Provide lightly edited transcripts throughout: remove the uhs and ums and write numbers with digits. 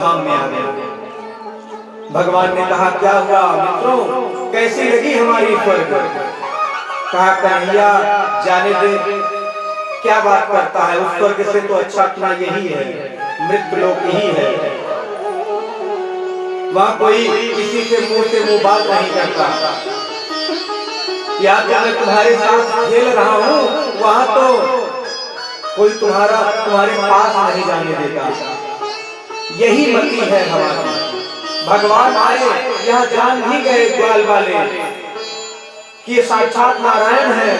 धाम में आ गए। भगवान ने कहा क्या हुआ मित्रों, कैसी लगी हमारी स्वर्ग? कहा कन्हैया जाने दे, क्या बात करता है, उस स्वर्ग से तो अच्छा अपना यही है, मृत्युलोक ही है। वहां कोई किसी से मुंह बात नहीं करता। या तो मैं तुम्हारे साथ खेल रहा हूँ, वहां तो कोई तुम्हारे पास नहीं जाने देगा। यही मति है हमारी। भगवान आए, यह जान भी गए ग्वाल वाले कि साक्षात नारायण है,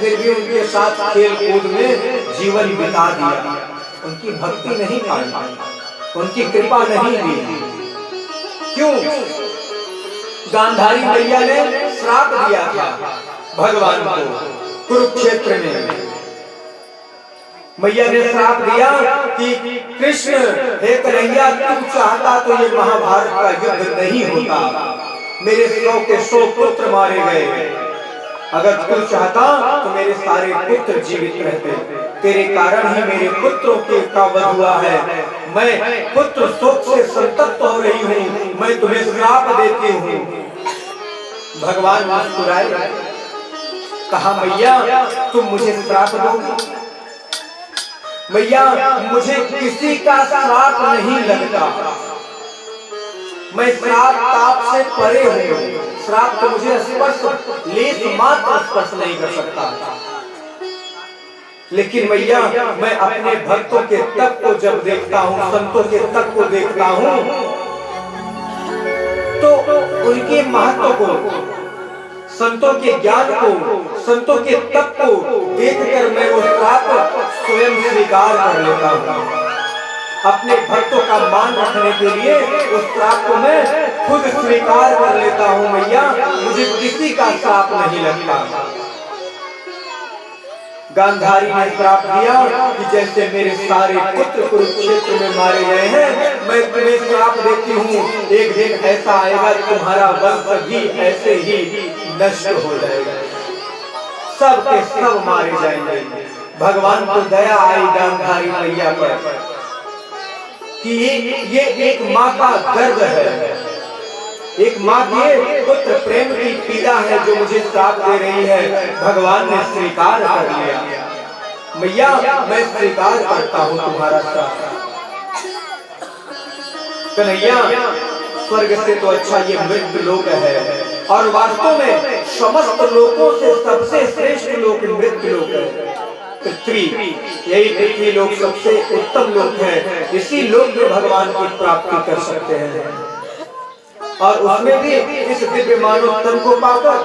फिर भी उनके साथ खेल कूद में जीवन बिता दिया। उनकी भक्ति नहीं पाई, उनकी कृपा नहीं दी। क्यों? गांधारी मैया ने श्राप दिया था भगवान को कुरुक्षेत्र में। मैया ने श्राप दिया कि कृष्ण हे कन्हैया, तुम चाहता तो ये महाभारत का युद्ध नहीं होता, मेरे 100 के 100 पुत्र मारे गए। अगर तू चाहता तो मेरे सारे पुत्र जीवित रहते, तेरे कारण ही मेरे पुत्रों का वध हुआ है। मैं पुत्र शोक से संतप्त हो रही हूँ, मैं तुम्हें श्राप देती हूँ। भगवान मुस्कुराए, कहा मैया तुम मुझे श्राप दोगी? मैया मुझे किसी का श्राप नहीं लगता, मैं श्राप ताप से परे हूँ। श्राप तो मुझे स्पर्श लेस मात्र स्पर्श नहीं कर सकता। लेकिन मैया मैं अपने भक्तों के तप को जब देखता हूँ, संतों के तप को देखता हूँ, तो उनके महत्व को, संतों के ज्ञान को, संतों के तप को देखकर मैं वो श्राप स्वयं स्वीकार कर लेता हूँ। अपने भक्तों का मान रखने के लिए उस श्राप को मैं खुद स्वीकार कर लेता हूँ। मैया मुझे किसी का श्राप नहीं लगता। गांधारी ने श्राप दिया कि जैसे मेरे सारे पुत्र कुरुक्षेत्र में मारे गए हैं, मैं तुम्हें श्राप देती हूँ, एक दिन ऐसा आएगा तुम्हारा वंश भी ऐसे ही नष्ट हो जाएगा, सब के सब मारे जाएंगे। भगवान को दया आई गांधारी मैया पर कि ये एक माँ का दर्द है, एक माँ के पुत्र प्रेम की पीड़ा है जो मुझे श्राप दे रही है। भगवान ने स्वीकार कर लिया, मैया मैं स्वीकार करता हूँ तुम्हारा श्राप। कन्हैया स्वर्ग से तो अच्छा ये मृत्यु लोक है, और वास्तव में समस्त लोकों से सबसे श्रेष्ठ लोक मृत्यु लोक है। पृथ्वी, यही पृथ्वी लोक सबसे उत्तम लोक है। इसी लोक में भगवान की प्राप्ति कर सकते हैं, और उसमें भी इस दिव्य मानव तन को पाकर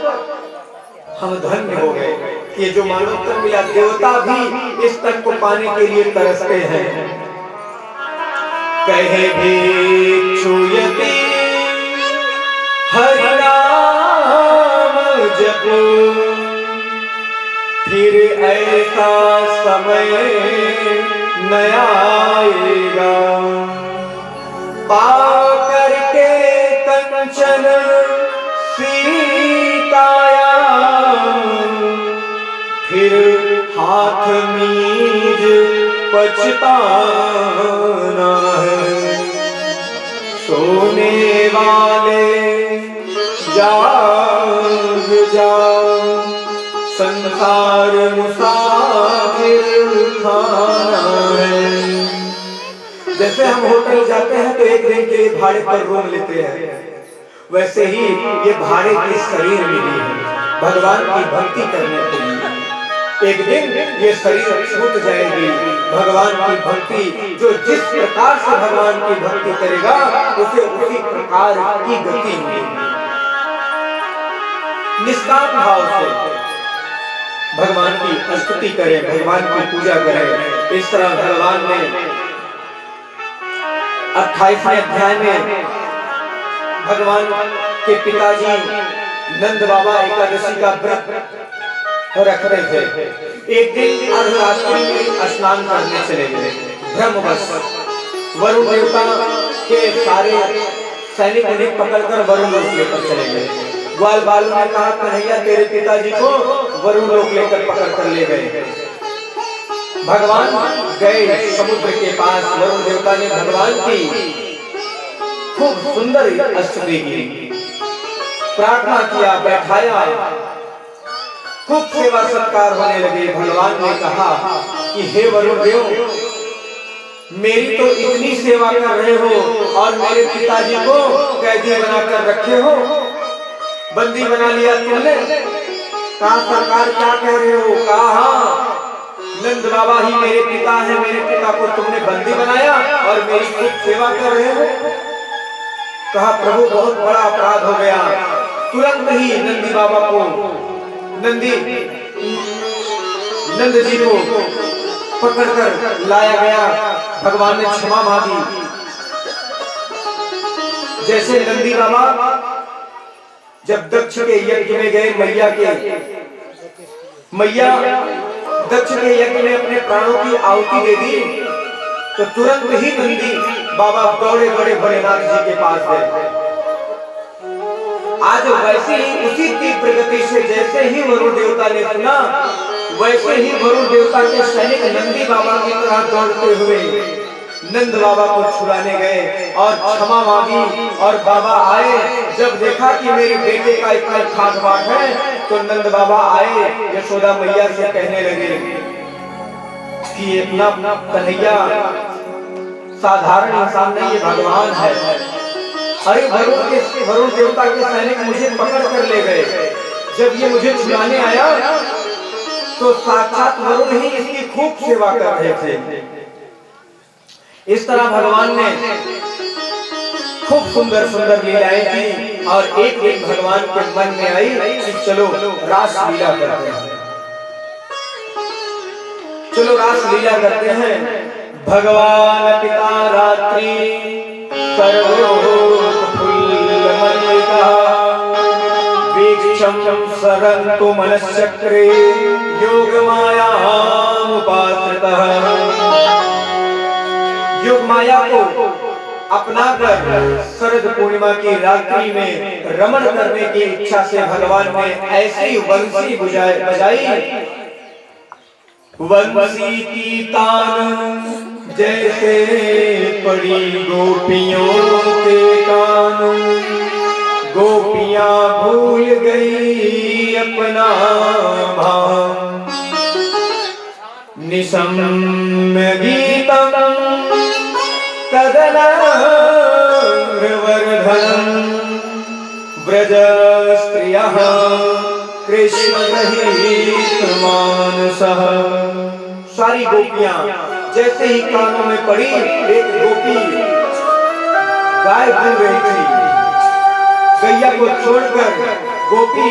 हम धन्य हो गए। ये जो मानव तन मिला, देवता भी इस तन को पाने के लिए तरसते हैं। कहे भिक्षुयति हरि नाम जपो, फिर ऐसा समय न आएगा, पाकर के कंचन सीताया, फिर हाथ मीज पछताना है। सोने वाले जाग जाओ, संसार मुसाफिर खाना है। जैसे हम होटल जाते हैं तो एक दिन के लिए भाड़े पर रूम लेते हैं, वैसे ही ये भाड़े की शरीर मिली है भगवान की भक्ति करने के लिए। एक दिन ये शरीर छूट जाएगी। भगवान की भक्ति, जो जिस प्रकार से भगवान की भक्ति करेगा उसे उसी प्रकार की गति मिलेगी। निष्काम भाव से भगवान की स्तुति करें, भगवान की पूजा करें। इस तरह भगवान ने 28वें अध्याय में भगवान के पिताजी नंद बाबा एकादशी का व्रत रख रहे थे। एक दिन अर्धरात्रि में स्नान करने चले गए, ब्रह्मवश वरुण देवता के सारे सैनिक उन्हें पकड़कर वरुण लोक लेकर चले गए। ग्वाल बालों ने कहा कन्हैया तेरे पिताजी को वरुण लोक लेकर पकड़ कर ले गए। भगवान गए समुद्र के पास, वरुण देवता ने भगवान की खूब सुंदर स्तुति की, प्रार्थना किया, बैठाया, खूब सेवा सत्कार होने लगे। भगवान ने कहा कि हे वरुण देव, मेरी तो इतनी सेवा कर रहे हो और मेरे पिताजी को कैदी बनाकर रखे हो, बंदी बना लिया तुमने। कहा सरकार क्या कह रहे हो? कहा हाँ, नंद बाबा ही मेरे पिता हैं, मेरे पिता को तुमने बंदी बनाया और मेरी खूब सेवा कर रहे हो। कहा प्रभु बहुत बड़ा अपराध हो गया। तुरंत ही नंदी बाबा को नंद जी को पकड़कर लाया गया। भगवान ने क्षमा मांगी। जैसे नंदी बाबा जब दक्ष के यज्ञ में गए, मैया दक्ष के यज्ञ में अपने प्राणों की आहुति दे दी, तो तुरंत ही नंदी बाबा दौड़े बड़े भोलेनाथ जी के पास गए। आज वैसे ही उसी तीव्र गति से जैसे ही वरुण देवता ने सुना, वैसे ही वरुण देवता के सैनिक नंदी बाबा की तरह दौड़ते हुए नंद बाबा को छुड़ाने गए और क्षमा मांगी। और बाबा आए, जब देखा कि मेरे बेटे का इतना ठाठ बाट है, तो नंद बाबा आए, यशोदा मैया से कहने लगे कि इतना कन्हैया साधारण इंसान नहीं, ये भगवान है। अरे वरुण देवता के सैनिक मुझे पकड़ कर ले गए, जब ये मुझे छुड़ाने आया तो साक्षात वरुण ही इसकी खूब सेवा कर रहे थे। इस तरह भगवान ने खूब सुंदर सुंदर लीलाएं की और एक एक भगवान के मन में आई कि चलो रास लीला करते हैं, चलो रास लीला करते हैं। भगवान पिता रात्रि वीक्षम सरन्तु मनश्चक्रे योगमायाम् उपाश्रितः। योग माया को अपना कर शरद पूर्णिमा की रात्रि में रमण करने की इच्छा से भगवान ने ऐसी बंसी बजाई, बंसी की तान जैसे पड़ी गोपियों के कान। गोपियां भूल गई अपना भान, निशम्य गीतम तदनार्वर्धनम व्रज स्त्रियः कृष्ण गृहीत मानसः। सारी गोपियां जैसे ही कानों में पड़ी, एक गोपी गाय बन रही थी, गैया को छोड़कर गोपी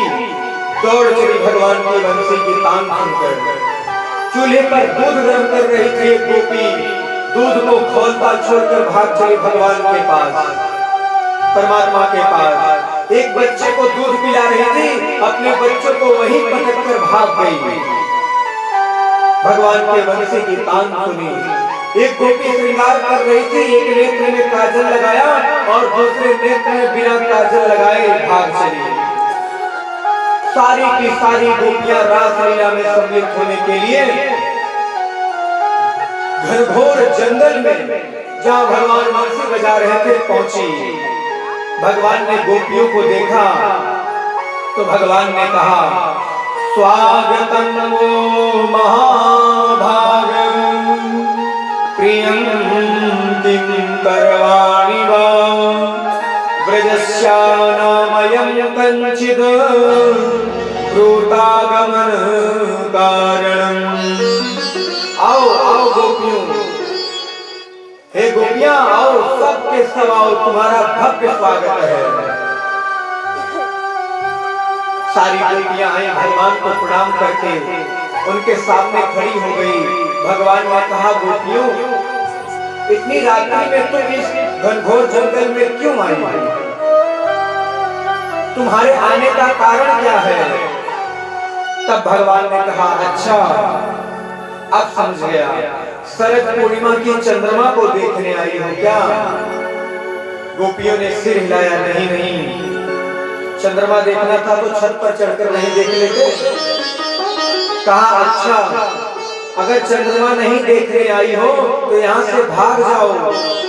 दौड़ चली भगवान की बंसी की तान सुनकर। चूल्हे पर दूध गर्म कर रही थी एक गोपी, दूध को खौलता छोड़कर भाग चली भगवान के पास, परमात्मा के पास। एक बच्चे को दूध पिला रही थी, अपने बच्चों को वहीं पटक कर भाग गई। भगवान के बंसी की तान सुनी। एक गोपी श्रृंगार कर रही थी, एक नेत्र में काजल लगाया और दूसरे नेत्र में बिना काजल लगाए भाग चली। सारी की सारी गोपियां रास लीला में सम्मिलित होने के लिए घनघोर जंगल में, जहाँ भगवान बंसी बजा रहे थे, पहुंची। भगवान ने गोपियों को देखा तो भगवान ने कहा स्वागतम वो महाभाग प्रियं किं करवाणि वा व्रजस्यानामयं कञ्चित् ब्रूतागमन कारणम्। आओ आओ गोपियों, हे गोपियां आओ, सबके सब आओ, तुम्हारा भव्य स्वागत है। सारी गोपियां आई, भगवान को प्रणाम करके उनके सामने खड़ी हो गई। भगवान ने कहा गोपियों, इतनी रात्रि में तुम इस घनघोर जंगल में क्यों आई? तुम्हारे आने का कारण क्या है? तब भगवान ने कहा अच्छा अब समझ गया, शरद पूर्णिमा की चंद्रमा को देखने आई हो क्या? गोपियों ने सिर हिलाया, नहीं नहीं, चंद्रमा देखना था तो छत पर चढ़कर नहीं देख लेते। कहा अच्छा अगर चंद्रमा नहीं देखने आई हो तो यहाँ से भाग जाओ,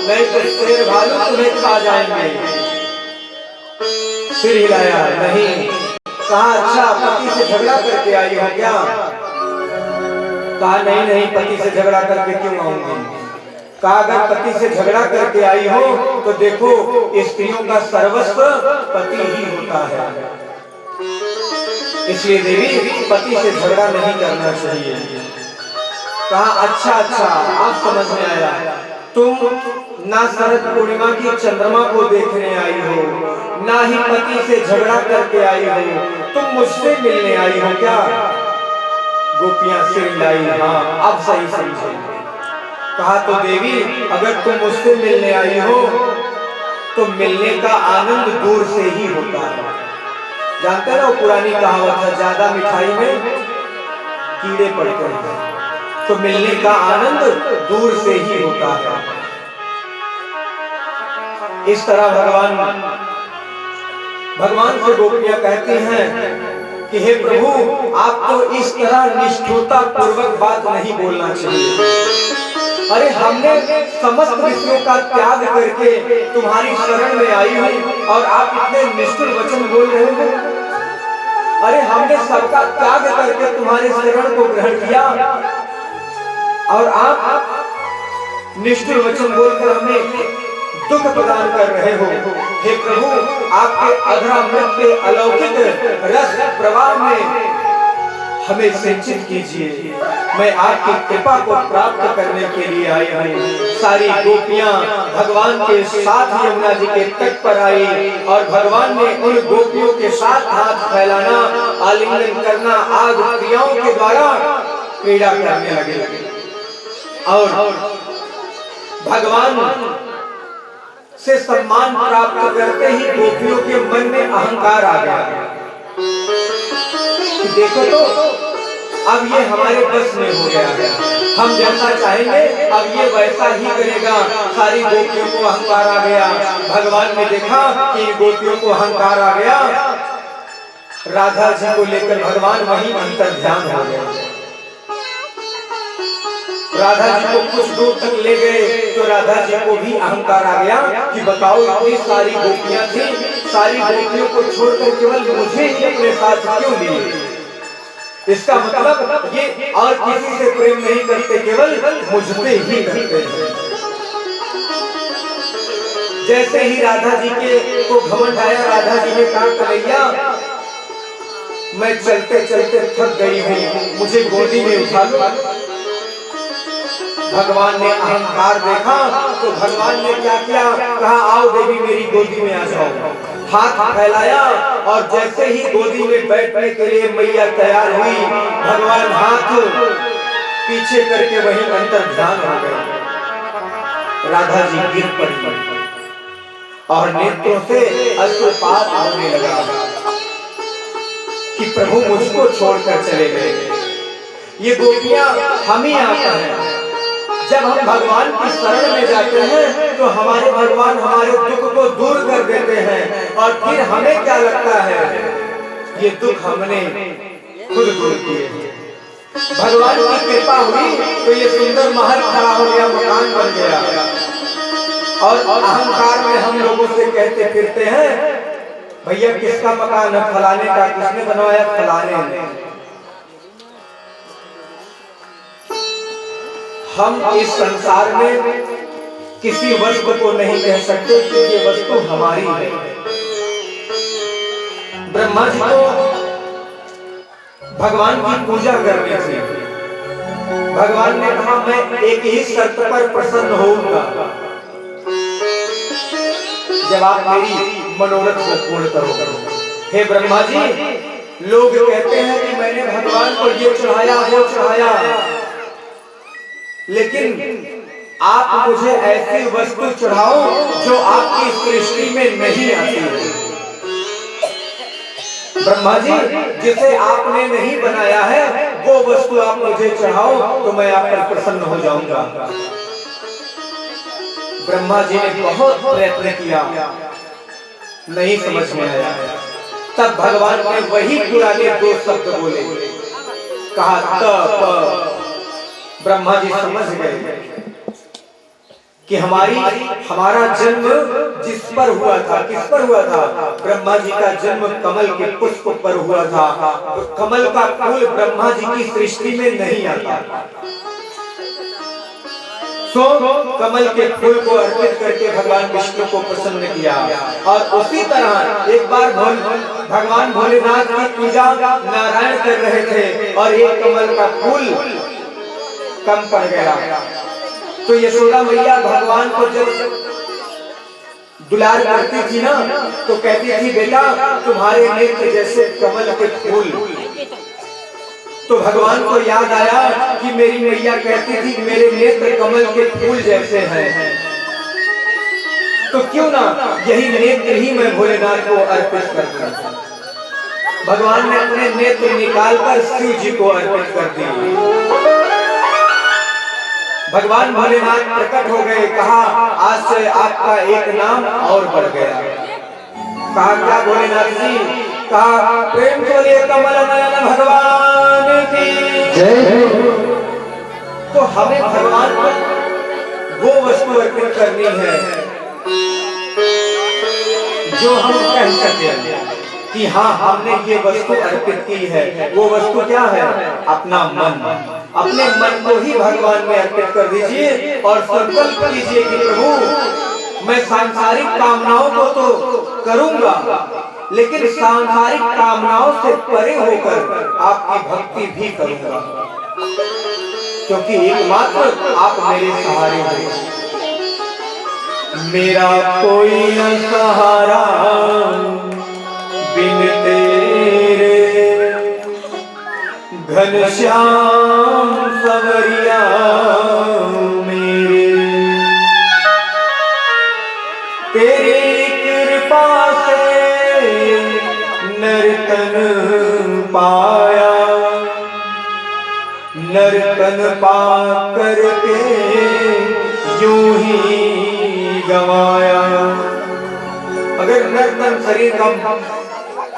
नहीं तो शेर भालू तुम्हें खा जाएंगे। सिर हिलाया, नहीं। कहा अच्छा पति से झगड़ा करके आई हो क्या? कहा नहीं नहीं, पति से झगड़ा करके क्यों आऊंगी। कहा अगर पति से झगड़ा करके आई हो तो देखो स्त्रियों का सर्वस्व पति ही होता है, इसलिए देवी पति से झगड़ा नहीं करना चाहिए। कहा अच्छा अच्छा, आप समझ में आया। तुम ना शरद पूर्णिमा की चंद्रमा को देखने आई हो, ना ही पति से झगड़ा करके आई हो, तुम मुझसे मिलने आई हो क्या? गोपियां सिर हिलाई, हाँ अब सही समझे। कहा तो देवी अगर तुम मुझसे मिलने आई हो तो मिलने का आनंद दूर से ही होता है। जानते ना पुरानी कहावत है, ज्यादा मिठाई में कीड़े पड़ते हैं, तो मिलने का आनंद दूर से ही होता है। इस तरह भगवान से गोपियां कहती हैं कि हे प्रभु आप तो इस तरह निष्ठुरता पूर्वक बात नहीं बोलना चाहिए। अरे हमने समस्त विषयों का त्याग करके तुम्हारी शरण में आई हूँ और आप इतने निष्ठुर वचन बोल रहे हो। अरे हमने सबका त्याग करके तुम्हारे शरण को ग्रहण किया और आप निष्ठुर वचन बोलकर हमें दुख प्रदान कर रहे हो। हे प्रभु आपके अधरामृत के अलौकिक रस प्रवाह में हमें सिंचित कीजिए। मैं आपकी कृपा को प्राप्त करने के लिए आई हूँ। सारी गोपियां भगवान के साथ यमुना जी के तट पर आई और भगवान ने उन गोपियों के साथ हाथ फैलाना, आलिंगन करना आदि क्रियाओं के द्वारा क्रीड़ा करने लगे। और भगवान से सम्मान प्राप्त करते ही गोपियों के मन में अहंकार आ गया। देखो तो अब ये हमारे बस में हो गया है, हम जैसा चाहेंगे अब ये वैसा ही करेगा। सारी गोपियों को अहंकार आ गया। भगवान ने देखा कि गोपियों को अहंकार आ गया, राधा जी को लेकर भगवान वहीं अंतर्ध्यान हो गए। राधा जी को कुछ दूर तक ले गए तो राधा जी को भी अहंकार आ गया कि बताओ इतनी सारी गोपियां थी, सारी गोपियों को छोड़कर केवल मुझे ही अपने साथ क्यों लिए। इसका मतलब ये और किसी से प्रेम नहीं करते, केवल मुझसे ही करते हैं। जैसे ही राधा जी के को घमंड आया, राधा जी ने कहा कन्हैया मैं चलते चलते थक गई हूँ, मुझे गोदी में उठा लो। भगवान ने अहंकार देखा तो भगवान ने क्या किया, कहा आओ देवी मेरी गोदी में आ जाओ। हाथ फैलाया और जैसे ही गोदी में बैठने के लिए मैया तैयार हुई, भगवान हाथ पीछे करके वहीं अंतर्ध्यान हो गए। राधा जी गिर पड़ी और नेत्रों से अश्रुपात होने लगा कि प्रभु मुझको छोड़कर चले गए। ये गोपियां हम ही आता है। जब हम भगवान की शरण में जाते हैं तो हमारे भगवान हमारे दुख को दूर कर देते हैं और फिर हमें क्या लगता है ये दुख हमने खुद दूर किए। भगवान की कृपा हुई तो ये सुंदर महल खड़ा हो गया, मकान बन गया। और अहंकार में हम लोगों से कहते फिरते हैं भैया किसका मकान है, फलाने का, किसने बनवाया, फलाने ने। हम इस संसार में किसी वस्तु को नहीं कह सकते कि ये वस्तु हमारी है। ब्रह्मा जी को भगवान की पूजा करनी थी। भगवान ने कहा मैं एक ही शर्त पर प्रसन्न होऊंगा, जब आप मेरी मनोरथ को पूर्ण करोगे। हे ब्रह्मा जी, लोग कहते हैं कि मैंने भगवान को ये चढ़ाया वो चढ़ाया, लेकिन आप मुझे ऐसी वस्तु चढ़ाओ जो आपकी सृष्टि में नहीं आती है। ब्रह्मा जी, जिसे आपने नहीं बनाया है वो वस्तु आप मुझे चढ़ाओ तो मैं आप पर प्रसन्न हो जाऊंगा। ब्रह्मा जी ने बहुत प्रयत्न किया, नहीं समझ में आया। तब भगवान ने वही पुराने दो शब्द बोले, कहा तप ब्रह्मा जी समझ गए कि हमारा जन्म जिस पर हुआ था, किस पर हुआ था? ब्रह्मा जी का जन्म कमल के पुष्प पर हुआ था। कमल का फूल ब्रह्मा जी की सृष्टि में नहीं आता, तो कमल के फूल को अर्पित करके भगवान विष्णु को प्रसन्न किया। और उसी तरह एक बार भगवान भोलेनाथ की पूजा नारायण कर रहे थे और एक कमल का फूल कम पड़ गया। तो यशोदा मैया भगवान को जब दुलार करती थी ना, तो कहती थी बेटा तुम्हारे नेत्र जैसे कमल के फूल। तो भगवान को याद आया कि मेरी मैया कहती थी मेरे नेत्र कमल के फूल जैसे हैं, तो क्यों ना यही नेत्र ही मैं भोलेनाथ को अर्पित कर दूं। भगवान ने अपने नेत्र निकालकर शिव जी को अर्पित कर दिए। भगवान भोलेनाथ प्रकट हो गए। कहा आज से आपका एक नाम और बढ़ गया। कहा क्या भोलेनाथ जी? कहा प्रेम से बोलिए कमल नयन भगवान की जय। तो हमें भगवान को वो वस्तु अर्पित करनी है जो हम कह सके कि हाँ हमने ये वस्तु अर्पित की है। वो वस्तु क्या है? अपना मन। अपने मन को ही भगवान में अर्पित कर दीजिए और संकल्प कीजिए कि प्रभु मैं सांसारिक कामनाओं को तो करूंगा, लेकिन सांसारिक कामनाओं से परे होकर आपकी भक्ति भी करूंगा, क्योंकि एकमात्र आप मेरे सहारे हैं। मेरा कोई न सहारा बिन तेरे, घनश्याम सवरिया मेरे। तेरी कृपा से नर्तन पाया, नर्तन पा करके यूं ही गवाया। अगर नर्तन शरीर का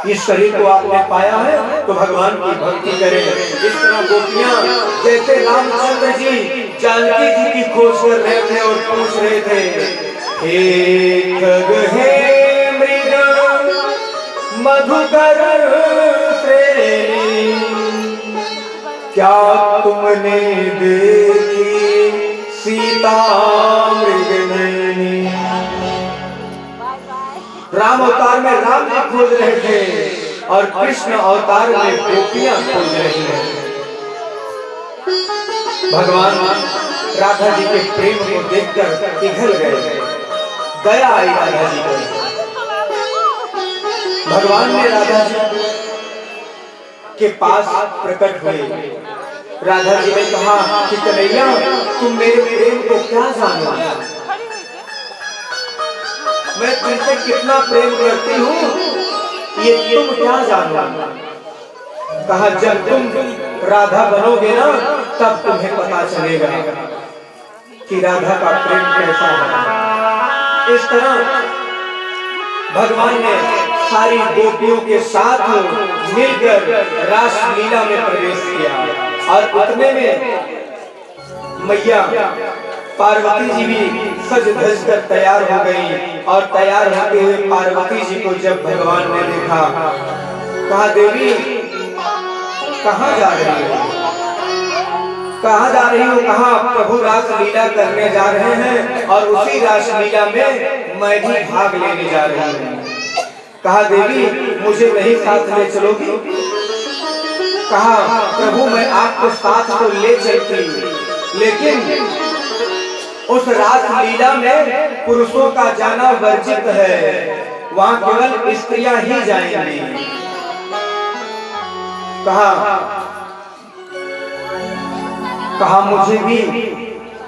इस शरीर को आपने पाया है तो भगवान की भक्ति करें। इस तरह गोपियां जैसे रामचंद्र जी जानकी जी की खोज कर रहे थे और पूछ रहे थे, हे खग हे मृग मधुकर श्रेणी, क्या तुमने देखी सीता मृगनयनी। राम अवतार में राम जी खोज रहे थे और कृष्ण अवतार में गोपियां खोज रही हैं। भगवान राधा जी के प्रेम को देखकर पिघल गए। दया आई राधा जी को। भगवान ने राधा जी के पास प्रकट हुए। राधा जी ने कहा कि कन्हैया तुम मेरे प्रेम को क्या जानो, मैं तुमसे कितना प्रेम करती हूँ ये तुम क्या जानो। कहा जब तुम राधा बनोगे ना तब तुम्हें पता चलेगा कि राधा का प्रेम कैसा है। इस तरह भगवान ने सारी गोपियों के साथ मिलकर रास लीला में प्रवेश किया और उतने में मैया पार्वती जी भी सज धज कर तैयार हो गई। और तैयार होते हुए पार्वती जी को जब भगवान ने देखा, कहा देवी कहाँ जा रही हो? कहाँ जा रही हो? कहा प्रभु रास लीला करने जा रहे हैं और उसी रास लीला में मैं भी भाग लेने जा रही हूँ। कहा देवी मुझे नहीं साथ ले चलोगी? कहा प्रभु मैं आपको साथ तो ले चलती, लेकिन उस रास लीला में पुरुषों का जाना वर्जित है, वहाँ केवल स्त्रियां ही जाएंगी। कहा मुझे भी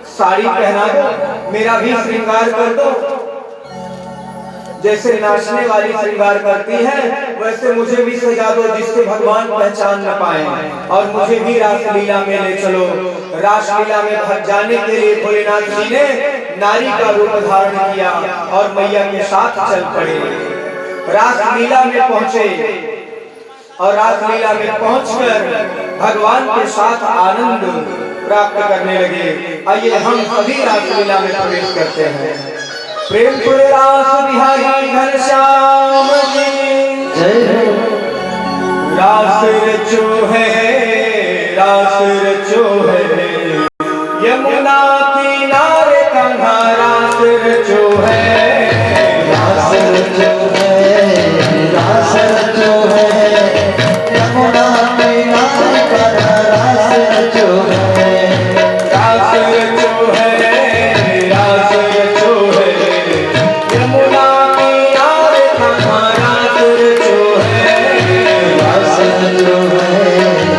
साड़ी पहना दो, मेरा भी श्रृंगार कर दो। जैसे नाचने वाली श्रृंगार करती है वैसे मुझे भी सजा दो, जिससे भगवान पहचान न पाए, और मुझे भी रासलीला में ले चलो। रासलीला में भग जाने के लिए भोलेनाथ जी ने नारी का रूप धारण किया और मैया के साथ चल पड़े। रासलीला में पहुंचे और रासलीला में पहुंचकर भगवान के साथ आनंद प्राप्त करने लगे। आइए हम सभी रासलीला में प्रवेश करते हैं। प्रेम पूरे रास बिहारी घनश्याम की जय। रास रचो है, रास रचो है, यमुना किनारे कन्हा रास रचो है, रास रचो है, रास रचो है, यमुना किनारे कन्हा रास रचो है, रास रचो है, रास रचो है, यमुना किनारे कन्हा रास रचो है, रास रचो है,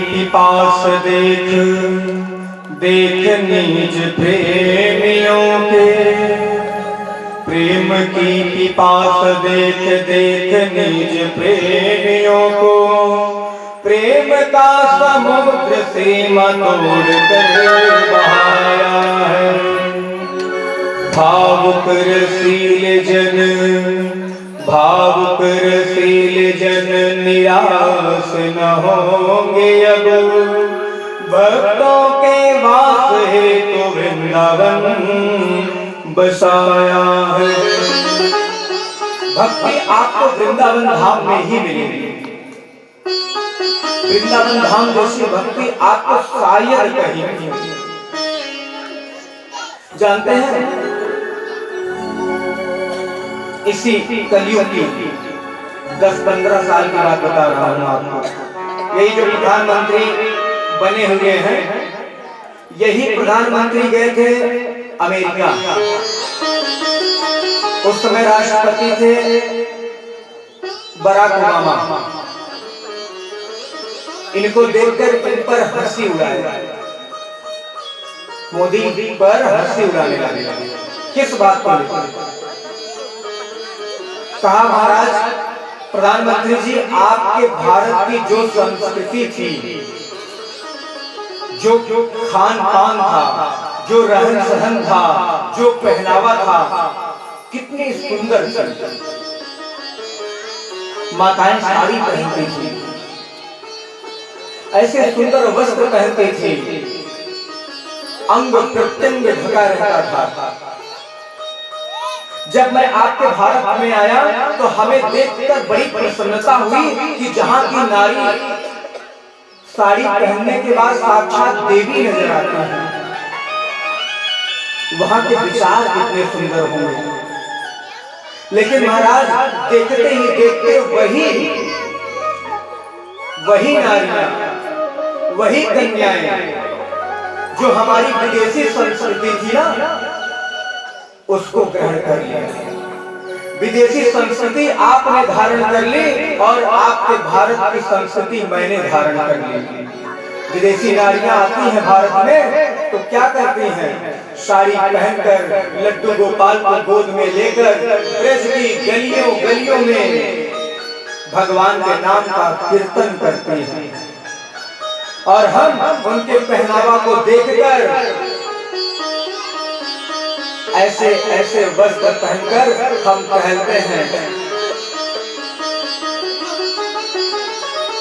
पिपास देख देख निज प्रेमियों के, प्रेम की पिपास देख देख निज प्रेमियों को, प्रेम का समुद्र सीमा तोड़ कर बहाया है। भावुक रसील जन भावुक रसील जन निराश न होंगे अब, भक्तों के वास हेतु वृंदावन बसाया है। भक्ति आपको वृंदावन धाम में ही मिलेगी। वृंदावन धाम जैसी भक्ति आपको शायद कहीं नहीं मिलेगी। जानते हैं, इसी कलयुग की 10-15 साल की बात बता रहा हूं आपको। यही जो प्रधानमंत्री बने हुए हैं, यही प्रधानमंत्री गए थे अमेरिका। उस समय राष्ट्रपति थे बराक ओबामा। इनको देखकर इन पर हंसी उड़ाई, मोदी पर हंसी उड़ाने लगे। किस बात पर? कहा, महाराज प्रधानमंत्री जी, आपके भारत की जो संस्कृति थी, जो खान पान था, जो रहन सहन था, जो पहनावा था, कितनी सुंदर थी। माताएं साड़ी पहनती थी, ऐसे सुंदर वस्त्र पहनती थी, अंग प्रत्यंग ढका रहता था। जब मैं आपके भारत में आया तो हमें देखकर बड़ी प्रसन्नता हुई कि जहां की नारी साड़ी पहनने के बाद साक्षात देवी नजर आती है, वहां के विचार कितने सुंदर होंगे। लेकिन महाराज, देखते ही देखते वही नारियां, वही कन्याएं जो हमारी विदेशी संस्कृति थी ना, उसको ग्रहण कर लिया। विदेशी संस्कृति आपने धारण कर ली और आपके भारत की संस्कृति मैंने धारण कर ली। विदेशी नारियां आती हैं भारत में तो क्या करती हैं? साड़ी पहनकर लड्डू गोपाल को गोद में लेकर ब्रज की गलियों गलियों में भगवान के नाम का कीर्तन करती हैं। और हम उनके पहनावा को देखकर ऐसे ऐसे वस्त्र पहनकर हम टहलते हैं,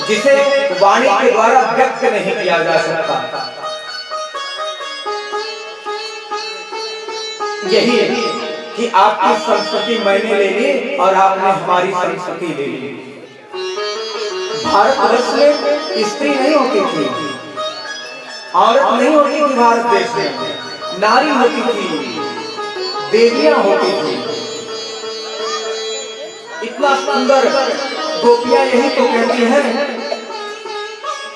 जिसे वाणी के द्वारा व्यक्त नहीं किया जा सकता। यही कि आपकी संस्कृति मैंने ले ली और आपने हमारी संस्कृति ले ली। भारतवर्ष में स्त्री नहीं होती थी, औरत नहीं होती थी। भारत देश में नारी होती थी, देवियां होती थी। इतना सुंदर गोपियां यही तो कहती हैं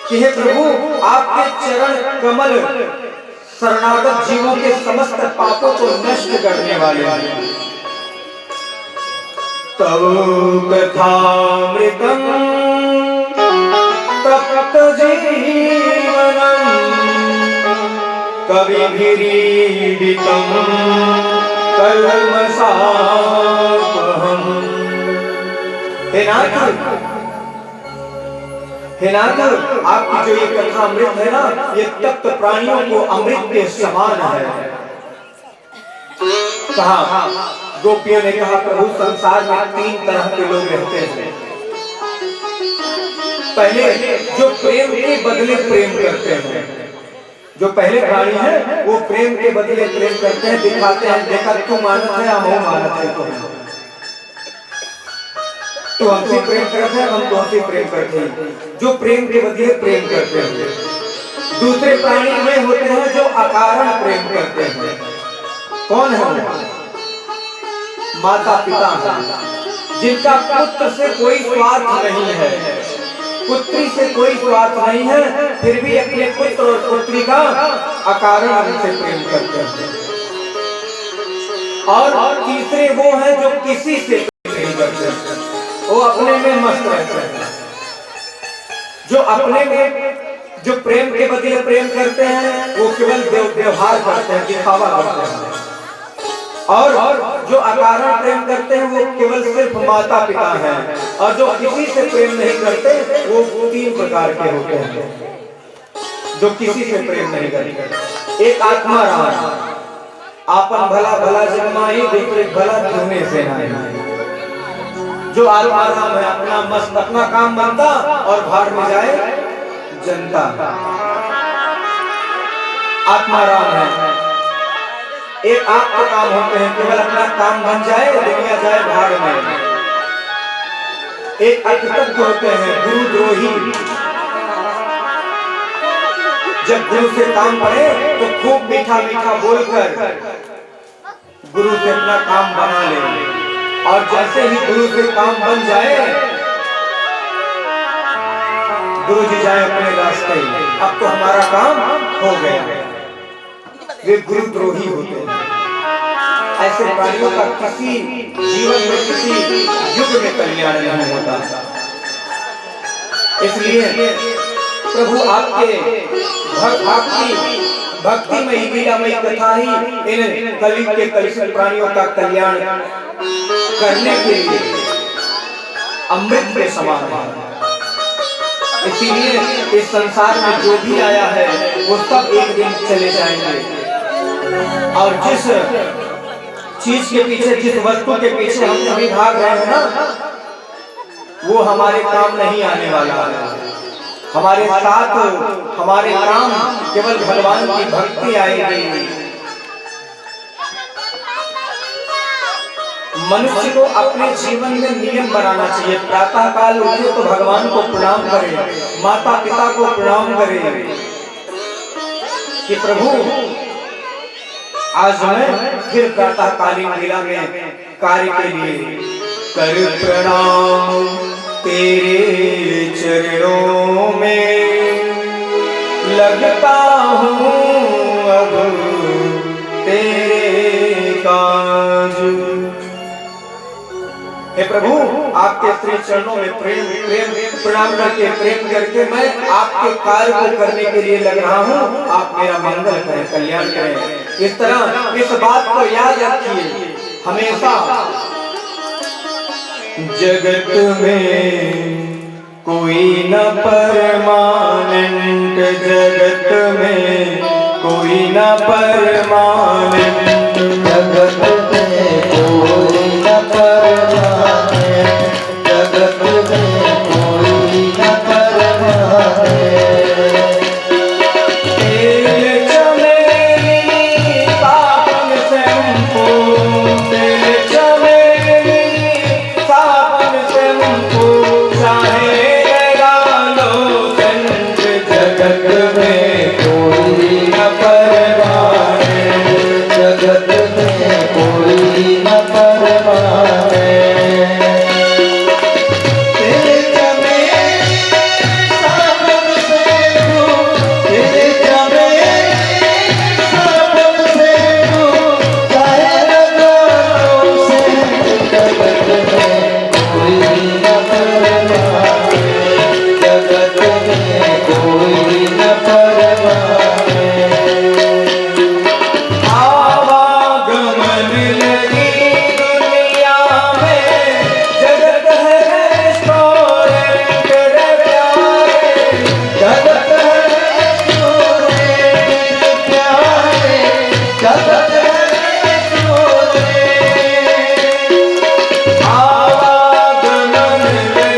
कि हे प्रभु, आपके चरण कमल शरणागत जीवों के समस्त पापों को नष्ट करने वाले हैं। तव कथामृतम तप्त जीवनम कविभिरीडितम कल्मषापहम्। हे नाथ, आपकी जो ये कथा अमृत है ना, ये तप्त प्राणियों को अमृत के समान है। कहा, गोपियों ने कहा, प्रभु संसार में 3 तरह के लोग रहते हैं। पहले जो प्रेम के बदले प्रेम करते हैं, जो पहले प्राणी है वो प्रेम के बदले प्रेम करते हैं, दिखाते हैं, देखा तू मानत है, हम मानत है, तो हमसे प्रेम करते हैं, हम तुमसे प्रेम करते हैं। जो प्रेम के बदले प्रेम करते हैं। दूसरे प्राणी में होते हैं जो अकारण प्रेम करते हैं। कौन है वो? माता पिता हैं, जिनका पुत्र से कोई स्वार्थ नहीं है, पुत्री से कोई स्वार्थ नहीं है, फिर भी अपने पुत्र और पुत्री का अकारण उनसे प्रेम करते हैं। और तीसरे वो हैं जो किसी से प्रेम नहीं करते, वो अपने में मस्त रहते हैं। जो अपने में जो प्रेम के बदले प्रेम करते हैं वो केवल व्यवहार करते हैं, दिखावा करते हैं। और जो अकारण प्रेम करते हैं वो केवल सिर्फ माता पिता हैं। और जो किसी से प्रेम नहीं करते वो 3 प्रकार के होते हैं, जो किसी से प्रेम नहीं करते। एक आत्मा राम, आपन भला भला जन्माई, दूसरे भला धुने से नहीं। जो आत्मा राम है अपना मस्त अपना काम बनता और भाड़ में जाए जनता। आत्मा राम है। एक आप के काम होते हैं केवल अपना काम बन जाए, दुनिया जाए भाड़ में। एक अकृतज्ञ होते हैं, गुरुद्रोही। जब गुरु से काम पड़े तो खूब मीठा मीठा बोलकर गुरु से अपना काम बना ले, और जैसे ही गुरु से काम बन जाए गुरु जी जाए अपने रास्ते, अब तो हमारा काम हो गया। वे गुरुद्रोही होते हैं। ऐसे प्राणियों का किसी जीवन में किसी युग में कल्याण नहीं होता। इसलिए प्रभु आपके भक्तिमयी लीलामयी कथा ही इन कलयुग के कलुषित प्राणियों का कल्याण करने के लिए अमृत के समान है। इसीलिए इस संसार में जो भी आया है वो सब एक दिन चले जाएंगे, और जिस चीज के पीछे, जिस वस्तु के पीछे हम सभी भाग रहे हैं ना, वो हमारे काम नहीं आने वाला है। हमारे साथ हमारे काम केवल भगवान की भक्ति आएगी। मनुष्य को अपने जीवन में नियम बनाना चाहिए। प्रातः काल उठे तो भगवान को प्रणाम करें, माता पिता को प्रणाम करें कि प्रभु आज मैं फिर प्रातः कालीन लीला में कार्य के लिए कर प्रणाम तेरे चरणों में लगता हूँ अब तेरे काज। हे प्रभु, आपके श्री चरणों में प्रेम प्रणाम करके प्रेम करके मैं आपके कार्य को करने के लिए लग रहा हूँ। आप मेरा मंगल करें, कल्याण करें। इस तरह इस बात को याद रखिए हमेशा। जगत में कोई न परमानेंट, जगत में कोई न परमानेंट, जगत में कोई न परमानेंट, जगत में कोई न परमानेंट। तेल चमेली सावन शैम्पू, तेल चमेली सावन शैम्पू, चाहे लगा लो सेंट, जगत में कोई न परमानेंट, जगत में कोई न परमानेंट। तेरे चमेली सावन शैम्पू, तेरे चमेली सावन शैम्पू, चाहे लगा लो सेंट, जगत में कोई न परमानेंट, जगत में कोई न परमानेंट। आवागमन लगी दुनिया में, जगत है रेस्टोरेंट रे प्यारे, जगत है रेस्टोरेंट प्यारे, जगत है रेस्टोरेंट। आवागमन लगी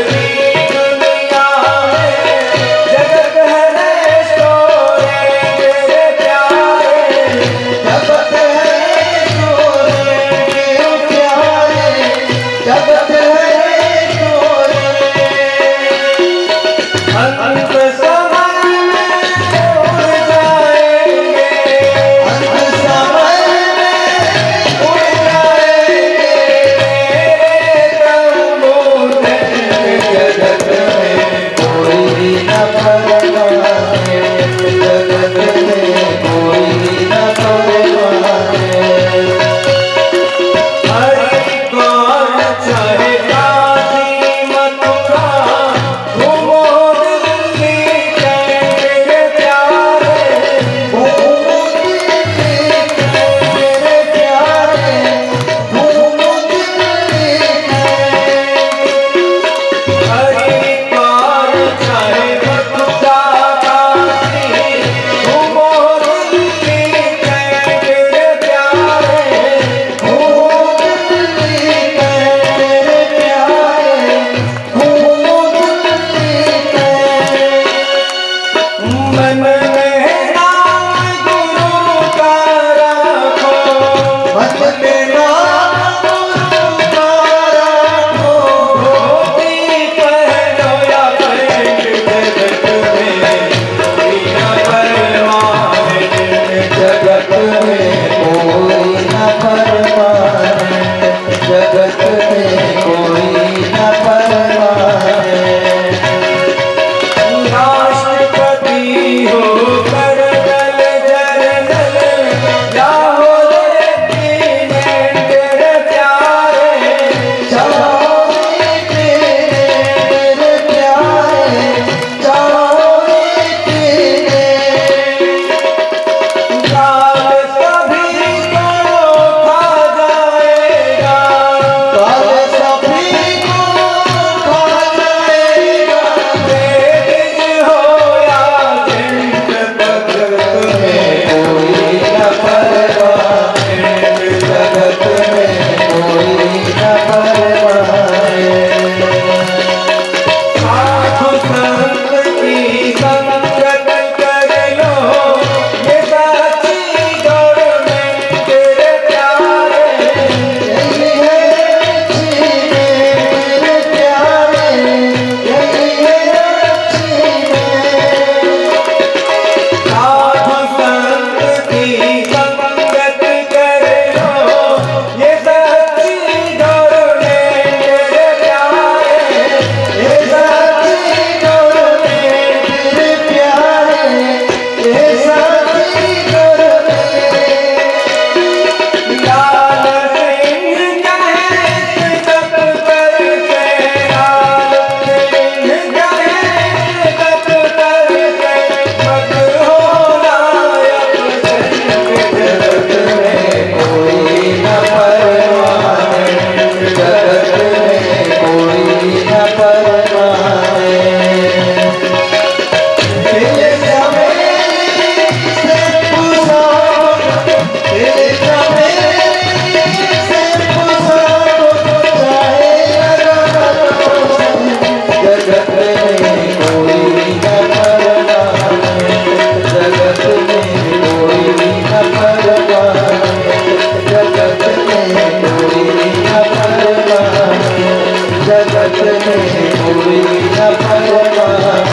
में कोई न परवाह,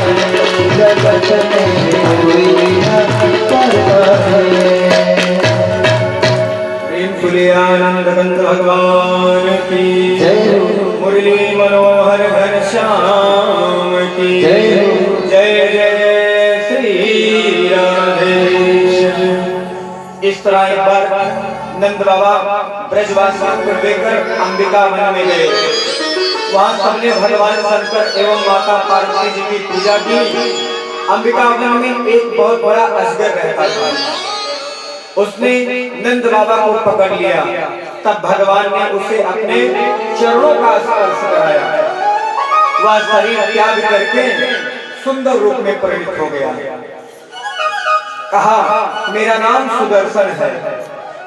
जगत में कोई न परवाह। आनंद कंद भगवान की जय, मुरली मनोहर घनश्याम की जय, जय जय श्री राधे। इस तरह एक बार नंद बाबा ब्रजवासियों को लेकर अंबिका वन में गए। वहां सबने भगवान शंकर एवं माता पार्वती जी की पूजा की। अंबिका वन में एक बहुत बड़ा अजगर रहता था। उसने नंद बाबा को पकड़ लिया। तब भगवान ने उसे अपने चरणों का स्पर्श कराया। वह शरीर त्याग करके सुंदर रूप में परिणत हो गया। कहा, मेरा नाम सुदर्शन है,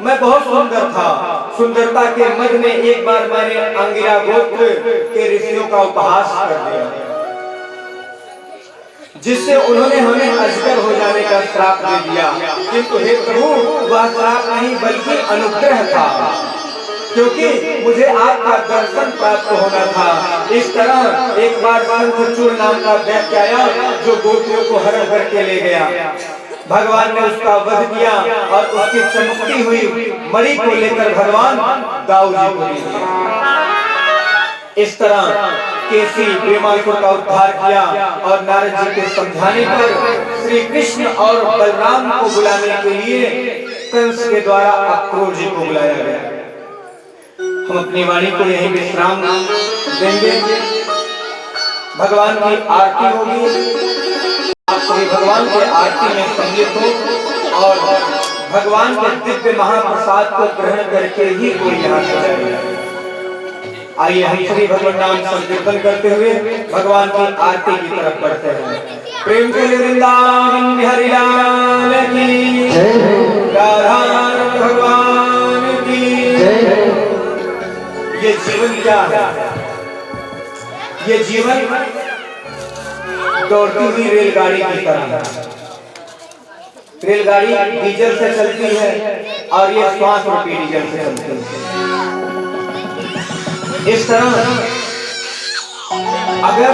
मैं बहुत सुंदर था। सुंदरता के मद में एक बार मैंने अंगिरा गोत्र के ऋषियों का उपहास कर दिया, जिससे उन्होंने हमें अजगर हो जाने का श्राप दे दिया। किंतु हे प्रभु, वह श्राप नहीं बल्कि अनुग्रह था, क्योंकि मुझे आपका दर्शन प्राप्त होना था। इस तरह एक बार शंखचूड़ नाम का दैत्य आया, जो गोपियों को हरण करके ले गया। भगवान ने उसका वध किया और उसकी चमकती हुई मणि को लेकर भगवान दाऊ जी को दे दिया। इस तरह केसी प्रेमासुर का उद्धार किया और नारद जी के समझाने पर श्री कृष्ण और बलराम को बुलाने के लिए कंस के द्वारा अक्रूर जी को बुलाया गया। हम अपनी वाणी को यहीं विश्राम देंगे। भगवान की आरती होगी। आप सभी भगवान के आरती में सम्मिलित हो और भगवान के दिव्य महाप्रसाद को ग्रहण करके ही कोई यहाँ से जाएगा। आइए हम श्री भगवान नाम संकीर्तन करते हुए भगवान की आरती की तरफ बढ़ते हैं। प्रेम से वृंदावन बिहारी लाल की जय, राधा भगवान की जय। ये जीवन क्या है? ये जीवन दौड़ती हुई रेलगाड़ी की तरह है। रेलगाड़ी डीजल से चलती है और ये श्वास रूपी डीजल से चलती है। इस तरह अगर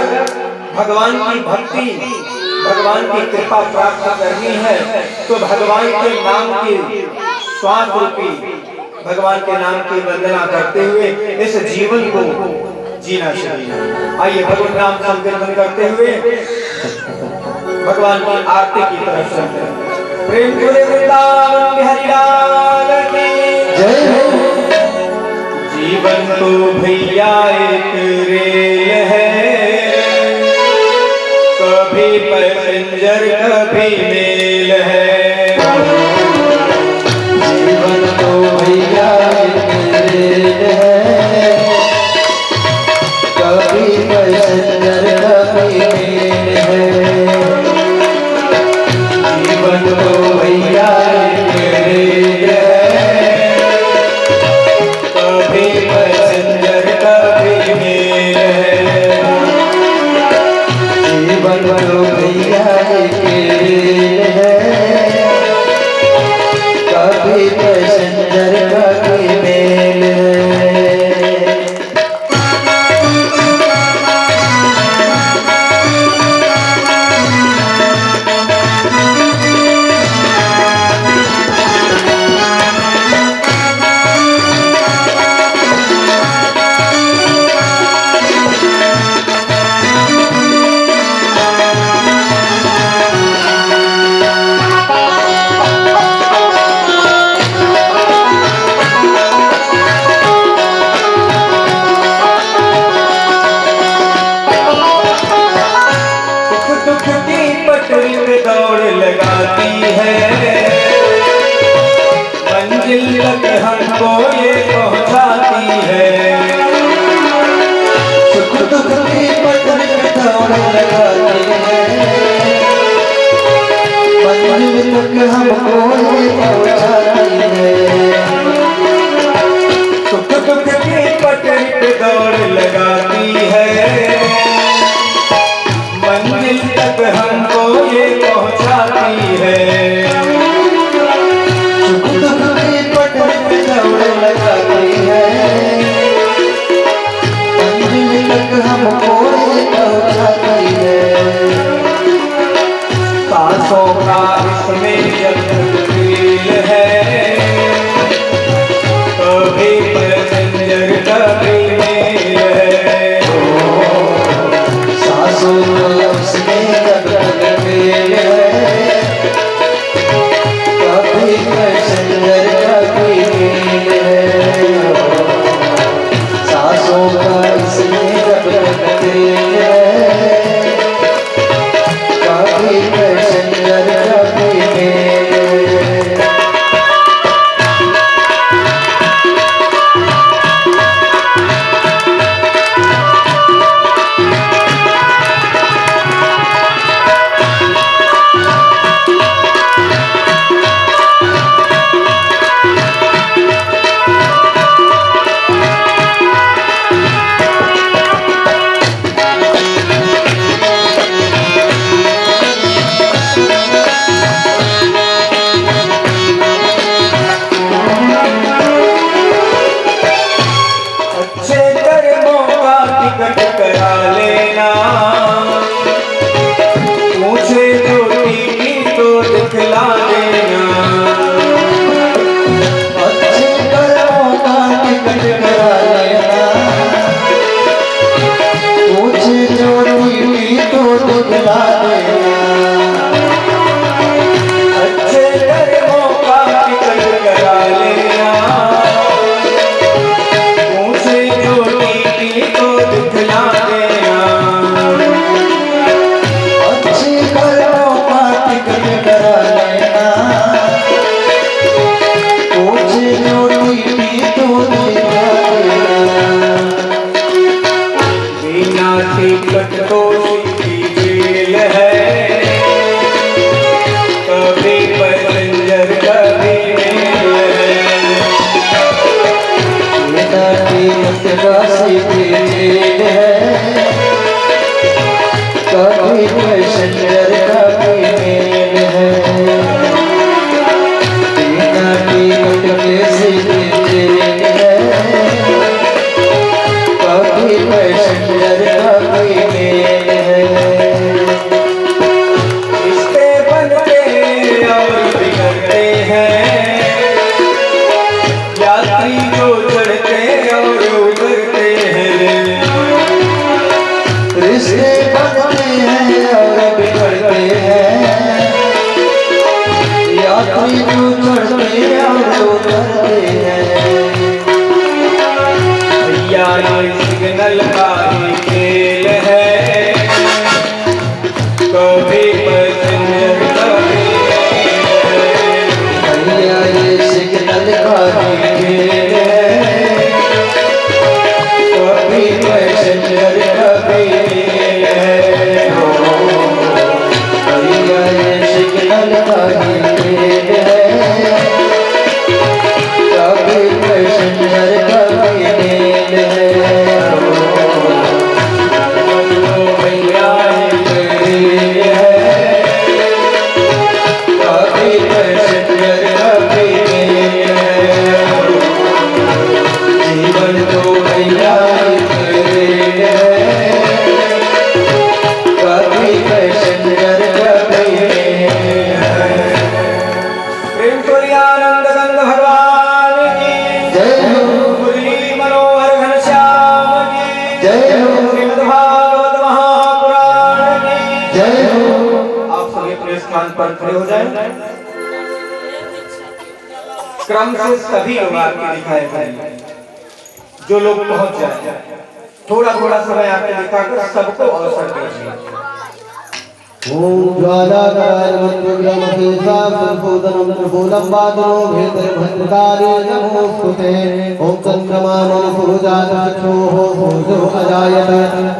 भगवान की भक्ति, भगवान की कृपा प्राप्त करनी है तो भगवान के नाम की श्वास रूपी, भगवान के नाम की वंदना करते हुए इस जीवन को जीना चाहिए। आइए भगवान नाम संकीर्तन करते हुए भगवान की आरती की तरफ चलते हैं। प्रेम से वृंदावन बिहारी लाल की जय। जीवन तो भैया एक रेल है, कभी पैसेंजर कभी मेल है। जीवन तो भैया एक रेल है, कभी पैसेंजर कभी मेल है। जीवन तो भैया एक रेल है, कभी पैसेंजर कभी मेल है। जीवन तो भैया एक रेल है, कभी पैसेंजर कभी मेल है। मंजिल तक हमको ये पहुंचाती है। सुख दुख की पटरी पे दौड़ लगाती है, मंजिल तक हमको ये पहुंचाती है। सुख दुख की पटरी पे दौड़ लगाती है, मंजिल तक हमको ये पहुंचाती है। सुख दुख की पटरी पे दौड़ लगाती है, मंजिल तक हमको टिकट तो की जेल है, कभी पैसेंजर कभी मेल है। बिना टिकट काशी की जेल है, कभी पैसेंजर कभी मेल है। बिना टिकट काशी की जेल है, कभी पैसेंजर कभी मेल है। रिश्ते बनते और बिगड़ते हैं, यात्री जो चढ़ते और उतरते हैं। रिश्ते बनते हैं और बिगड़ते हैं, यात्री जो चढ़ते और उतरते हैं। भैया ये सिग्नल का ही खेल है, कभी पैसेंजर कभी मेल है। भैया ये सिग्नल का ही खेल है, कभी पैसेंजर कभी मेल है। भैया ये सिग्नल का ही खेल है, कभी पैसेंजर कभी मेल है। भैया कभी पैसेंजर कभी मेल है। जीवन तो भैया है, कभी पैसेंजर कभी मेल है। प्रेम तुल्यानंद गंग भगवान की जय हो, मुरली मनोहर घनश्याम की जय हो, श्रीमद् भागवत महापुराण की जय हो। आप सभी अपने स्थान पर खड़े हो जाएं। क्रम से सभी लोग आपके दिखाए जाएं, जो लोग पहुंच जाए। थोड़ा थोड़ा समय आपके दिखाकर सबको अवसर दीजिए। ओम ज्वालाकार मंत्रग्रम केशा संशोधनम त्रिशूलम वादनो भेतर्भद्रकारे नमोस्तुते। ओम चंद्रमानं सुजातचक्षुः सूर्यो अजायत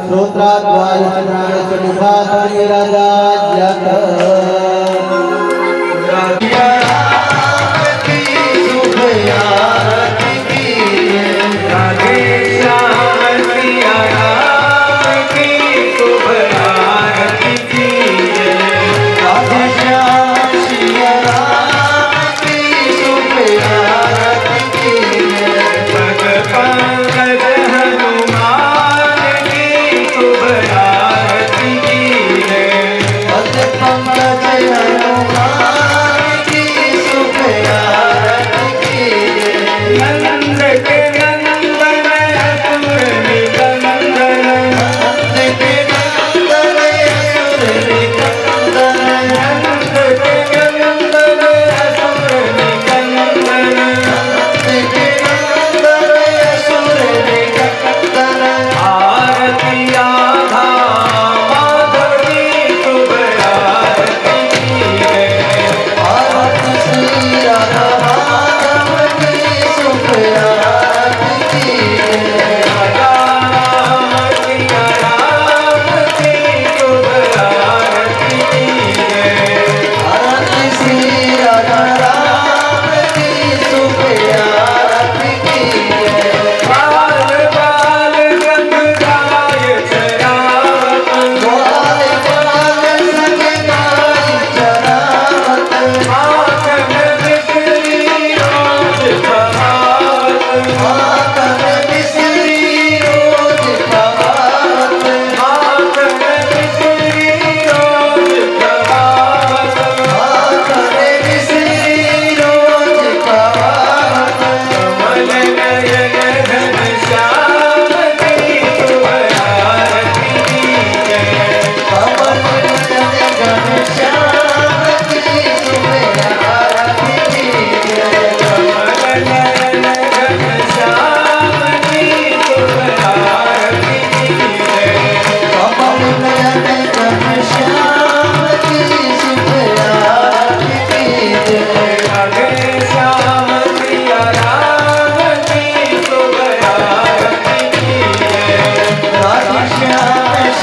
श्रोत्राद्वायुः प्राणस्य मुखात् निरजायत। पंकज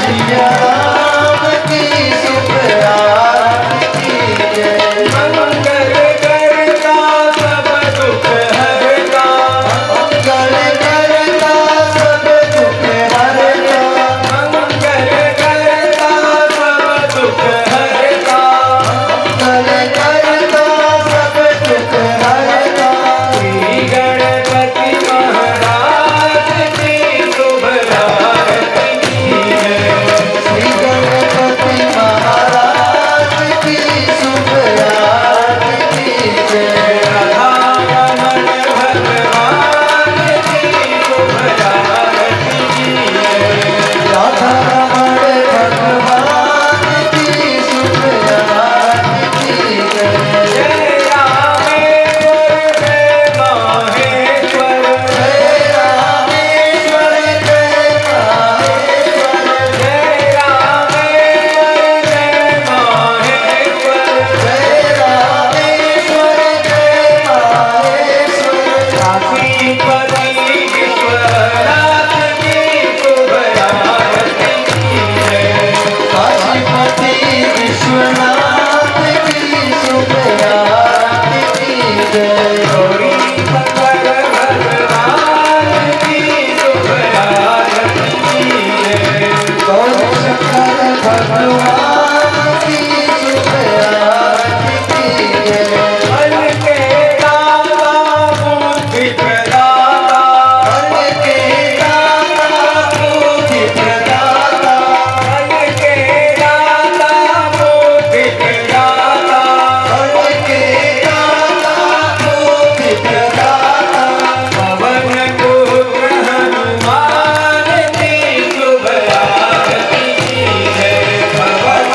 सिया राम की शुभ आरती कीजिए। मंगल करता सब दुख हरता, मंगल करता सब दुख हरता, मंगल करता सब दुख हरता, मंगल करता सब दुख हरता। श्री गणपति महाराज की शुभ आरती कीजिए। श्री गणपति महाराज की शुभ आरती कीजिए। राधारमण भगवान की शुभ आरती कीजिए। राधा रमण भगवान की शुभ आरती कीजिए। जय रामेश्वर जय माहेश्वर, जय रामेश्वर जय माहेश्वर, जय रामेश्वर जय माहेश्वर, जय रामेश्वर जय माहेश्वर। काशीपति विश्वनाथ की शुभ आरती कीजिए। काशीपति विश्वनाथ की शुभ आरती कीजिए। गौरी शंकर भगवान की शुभ आरती कीजिए। गौरी शंकर भगवान की शुभ आरती कीजिए। मन के दाता बुद्धि प्रदाता, मन के दाता बुद्धि प्रदाता, मन के दाता बुद्धि प्रदाता, मन के दाता बुद्धि प्रदाता। पवन पुत्र हनुमान की शुभ आरती कीजिए। पवन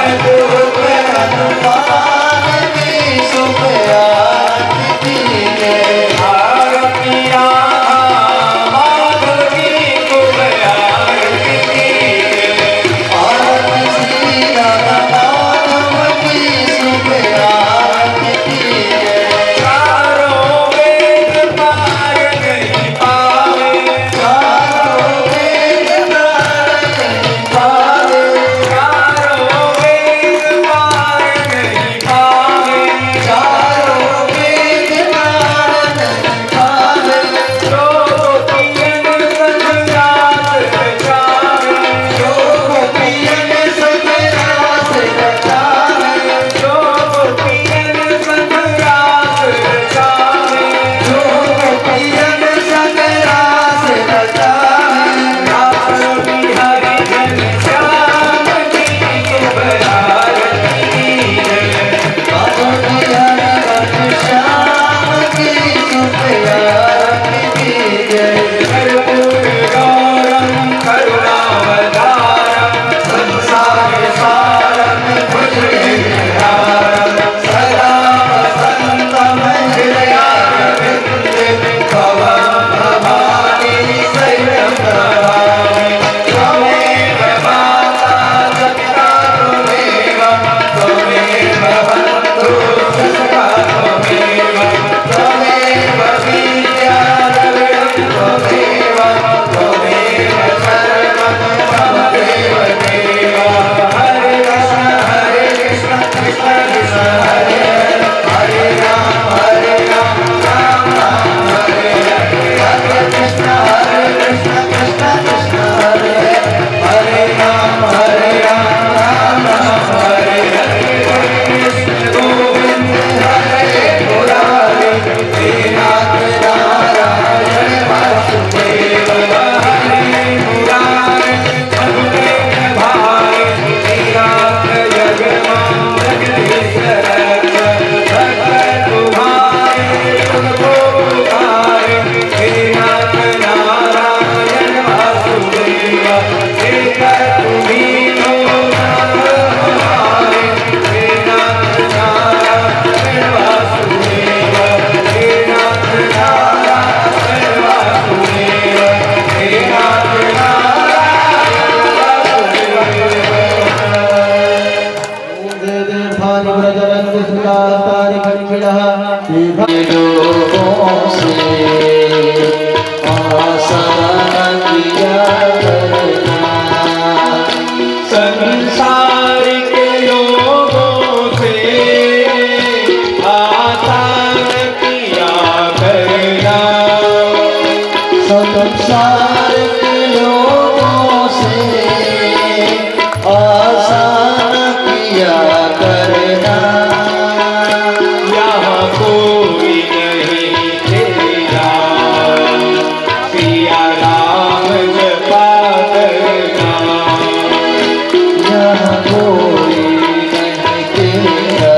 जहाँ कोई नहीं तेरा,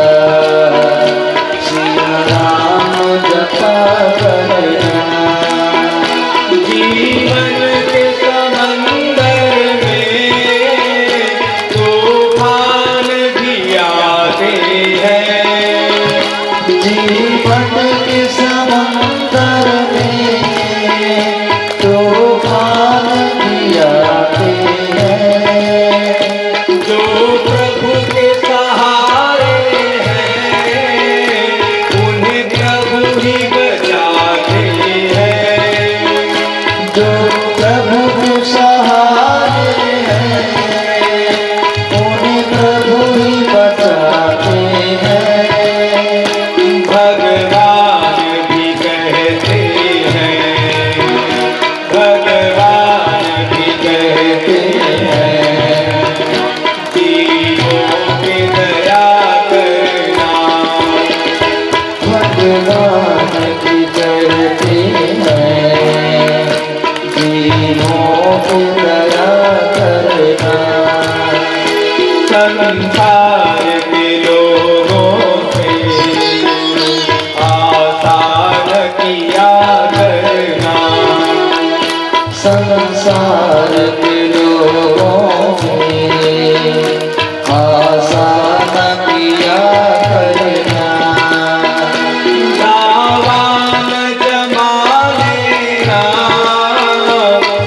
सिया राम जपा करना। जीवन के समंदर में तूफान भी आते हैं, जीवन के समंदर में तूफान भी आते हैं। जो प्रभु के सहारे हैं उन्हें प्रभु ही बचाते हैं, जो प्रभु के सहारे हैं उन्हें प्रभु ही बचाते हैं। भगवान भी कहते हैं, भगवान भी कहते हैं, जीवों पे दया करना, भगवान की करते हैं, जीवों को दया करना। संसार के लोगों से आसान किया करना, संसार के लोगों में आसान किया करना। दावान जमा लेना,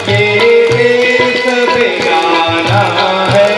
ये देश बेगाना है,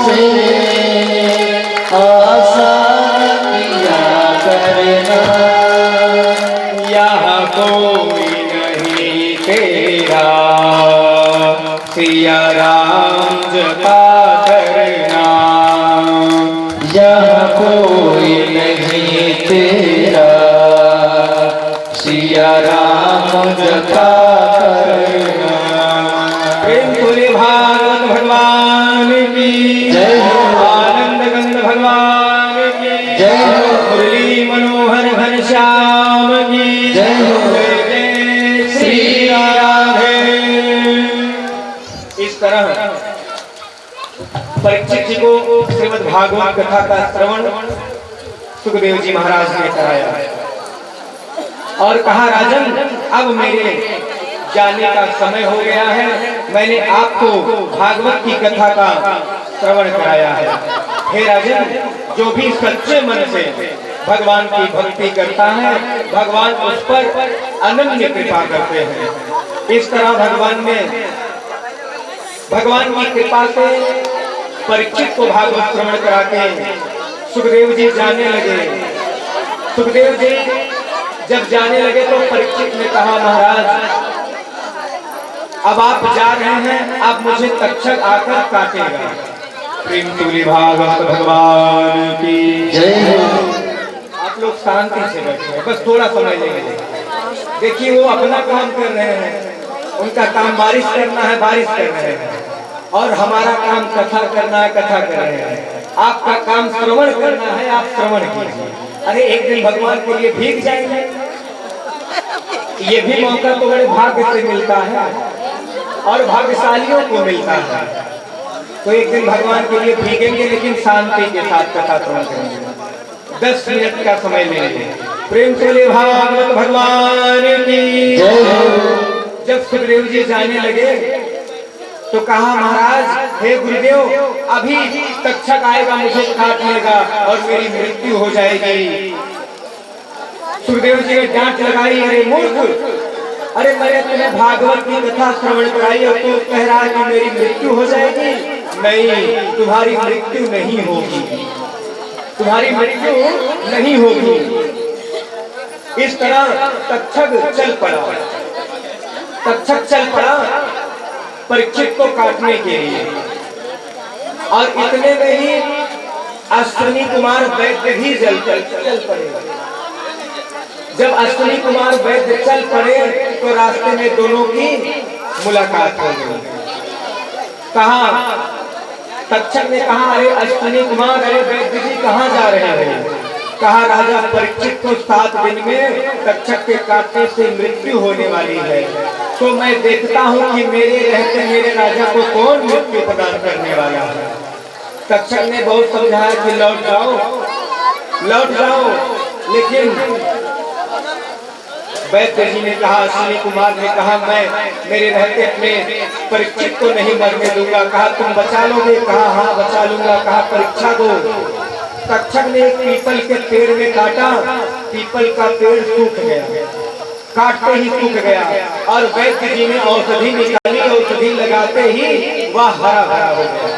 से आसान किया करना। यहाँ कोई नहीं तेरा सिया राम जपा करना। यहाँ कोई नहीं तेरा सिया राम जपा करना। प्रेम बोले भागवत भगवान की जय हो। आनंद गंग भगवान की जय हो। मुरली मनोहर घनश्याम की जय हो। जय जय श्री राधे। इस तरह परीक्षित जी को श्रीमद् भागवत कथा का श्रवण सुखदेव जी महाराज ने कराया और कहा, राजन अब मेरे जाने का समय हो गया है। मैंने आपको भागवत की कथा का श्रवण कराया है। हे राजन, जो भी सच्चे मन से भगवान की भक्ति करता है, भगवान उस पर अनन्य कृपा करते हैं। इस तरह भगवान की कृपा से परीक्षित को भागवत श्रवण करा के सुखदेव जी जाने लगे। सुखदेव जी जब जाने लगे तो परीक्षित ने कहा, महाराज अब आप जा रहे हैं, अब मुझे तक्षक आकर काटेगा। प्रेम तुल्य भागवत भगवान की जय हो। आप लोग शांति से बैठे हैं, बस थोड़ा समय लेंगे। देखिए वो अपना काम कर रहे हैं, उनका काम बारिश करना है, बारिश कर रहे हैं, और हमारा काम कथा करना है, कथा कर रहे हैं। आपका काम श्रवण करना है, आप श्रवण कीजिए। अरे एक दिन भगवान के लिए भीग जाएंगे, ये भी मौका तो बड़े भाग्य से मिलता है और भाग्यशालियों को मिलता है। तो एक दिन भगवान के लिए भीगेंगे, लेकिन शांति के साथ कथा श्रवण करेंगे। 10 मिनट का समय लेंगे। प्रेम से ले भागवत भगवान की जय हो। जब सुखदेव जी जाने लगे तो कहा, महाराज हे गुरुदेव, अभी तक्षक आएगा, मुझे काट लेगा और मेरी मृत्यु हो जाएगी। सुखदेव जी ने डांट लगाई, अरे मूर्ख, अरे मैंने तुम्हें भागवत की कथा श्रवण कराई और तू कह रहा है कि मेरी मृत्यु हो जाएगी। नहीं, तुम्हारी मृत्यु नहीं होगी, तुम्हारी मृत्यु नहीं होगी। इस तरह तक्षक चल पड़ा। तक्षक चल पड़ा परीक्षित को काटने के लिए, और इतने में ही अश्विनी कुमार वैद्य भी चल पड़े। जब अश्विनी कुमार वैद्य चल पड़े तो रास्ते में दोनों की मुलाकात हो गई। कहा, तक्षक ने कहा, अरे अश्विनी कुमार, अरे वैद्य जी कहाँ जा रहे हैं? कहा, राजा परीक्षित को 7 दिन में तक्षक के काटने से मृत्यु होने वाली है, तो मैं देखता हूँ कि मेरे रहते मेरे राजा को कौन मृत्यु प्रदान करने वाला है। तक्षक ने बहुत समझाया कि लौट जाओ, लौट जाओ, लेकिन वैद्य जी ने कहा, अश्विनी कुमार ने कहा, मैं मेरे रहते अपने परीक्षित को नहीं मरने दूंगा। कहा, तुम बचा लोगे? कहा, हाँ बचा लूंगा। कहा, परीक्षा दो। तक्षक ने एक पीपल के पेड़ में काटा, पीपल का पेड़ सूख गया, काटते ही सूख गया, और वैद्य जी ने औषधि निकाली, औषधि लगाते ही वह हरा भरा हो गया।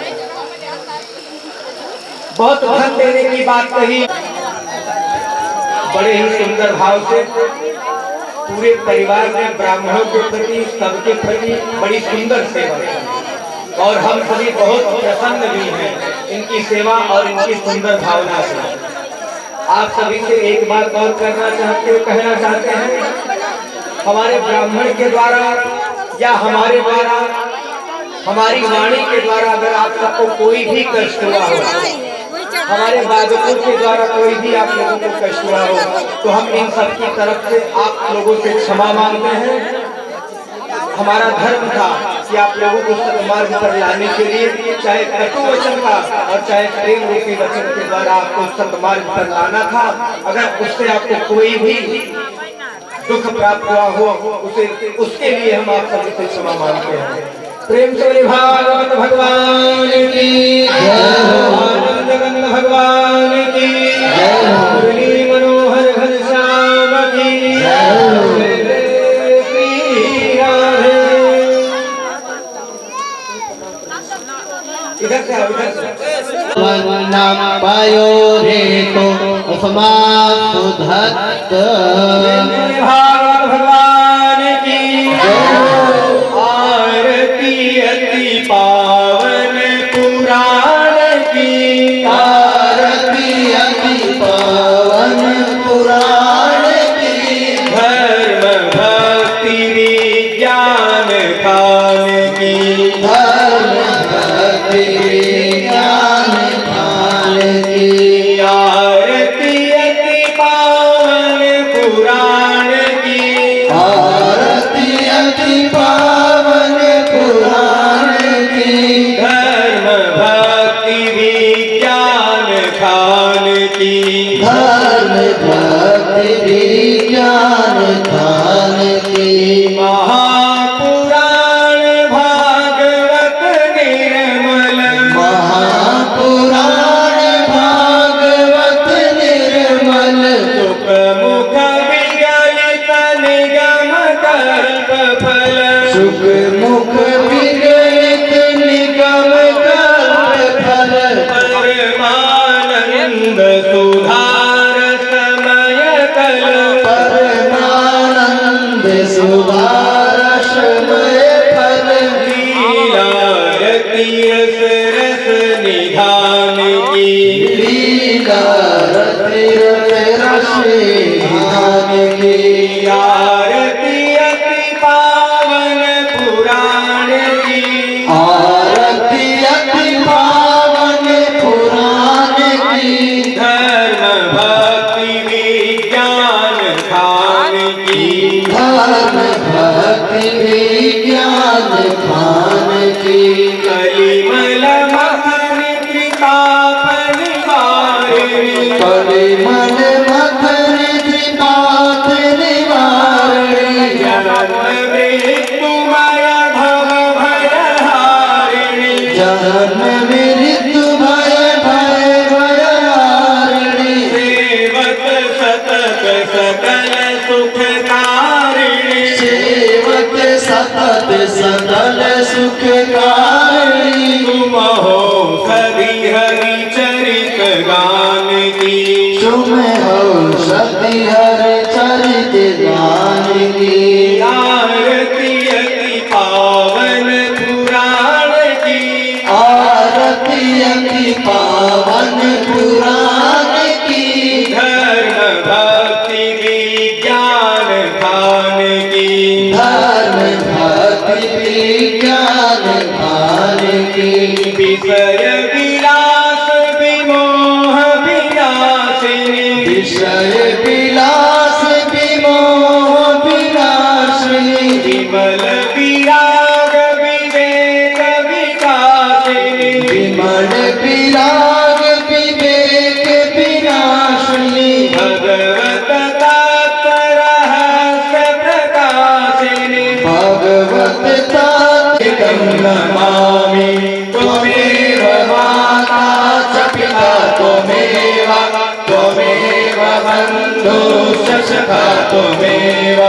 बहुत धन देने की बात कही, बड़े ही सुंदर भाव से पूरे परिवार में ब्राह्मणों के प्रति, सबके प्रति बड़ी सुंदर सेवा की, और हम सभी बहुत प्रसन्न भी हैं इनकी सेवा और इनकी सुंदर भावना से। आप सभी से एक बात और कहना चाहते हैं, हमारे ब्राह्मण के द्वारा या हमारे द्वारा, हमारी वाणी के द्वारा अगर आप सबको कोई भी कष्ट हुआ हो, हमारे बागपुर के द्वारा कोई भी आप लोगों को कष्ट हुआ हो, तो हम इन सब की तरफ से आप लोगों से क्षमा मांगते हैं। हमारा धर्म था कि आप लोगों को सन्मार्ग पर लाने के लिए चाहे कटु वचन का और चाहे प्रेम रूपी वचन के द्वारा आपको सन्मार्ग पर लाना था। अगर उससे आपको कोई भी दुख प्राप्त हुआ हो, उसके लिए हम आप सभी से क्षमा मांगते हैं। प्रेम से भागवत भगवान की आनंद गंग भगवान की मुरली मनोहर घनश्याम की श्री राधे। इधर से आओ, इधर से। वन्नम पायो रे तो उपमा सुधत्त भगवान की आरती अति पावन पुराण की आरती अति पावन पुराण की धर्म भक्ति विज्ञान खान की धर्म भक्ति ज्ञान खान की आरती अति पावन पुराण की आरती अति पावन पुराण की धर्म भक्ति विज्ञान खान की धर्म भक्ति विज्ञान खान की महापुराण भागवत निर्मल महापुराण भागवत निर्मल सुख मुख विगलित निगम कल्प फल सुख मुख विगलित निगम कल्प फल परमानंद सुधार समय कल परमानंद सुधारशमय फल लीला रस रस निधान की लीला रति रस निधान की आरती अति पावन पुराण की आरती अति पावन पुराण की धर्म भक्ति विज्ञान खान की धर्म भक्ति विज्ञान खान की कलिमल मथन कृपाप निवारिणी परिमल मथन त्रिपात निवारिणी जन्म मृत्युमय भव भयहारिणी जन्म मृत्यु भय भय भयहारिणी सेवक सतत सकल सुखकारिणी सेवक सतत सकल सुखकारिणी तुम हो सभी हरि चरित गान की तुम हो सती हर चरित गान की आरती अति पावन पुराण की आरती अति पावन पुराण की धर्म भक्ति विज्ञान खान की धर्म भक्ति विज्ञान खान की विषय विलास विमोह विनाशिनी विषय विलास विमोह विनाशिनी विमल विराग विवेक विकासिनी विमल विराग विवेक विनाशिनी भगवत तत्व रहस्य प्रकाशिनी भगवत तात्विकं नमामि त्वमेव माता च पिता त्वमेव त्वमेव बन्धुश्च सखा त्वमेव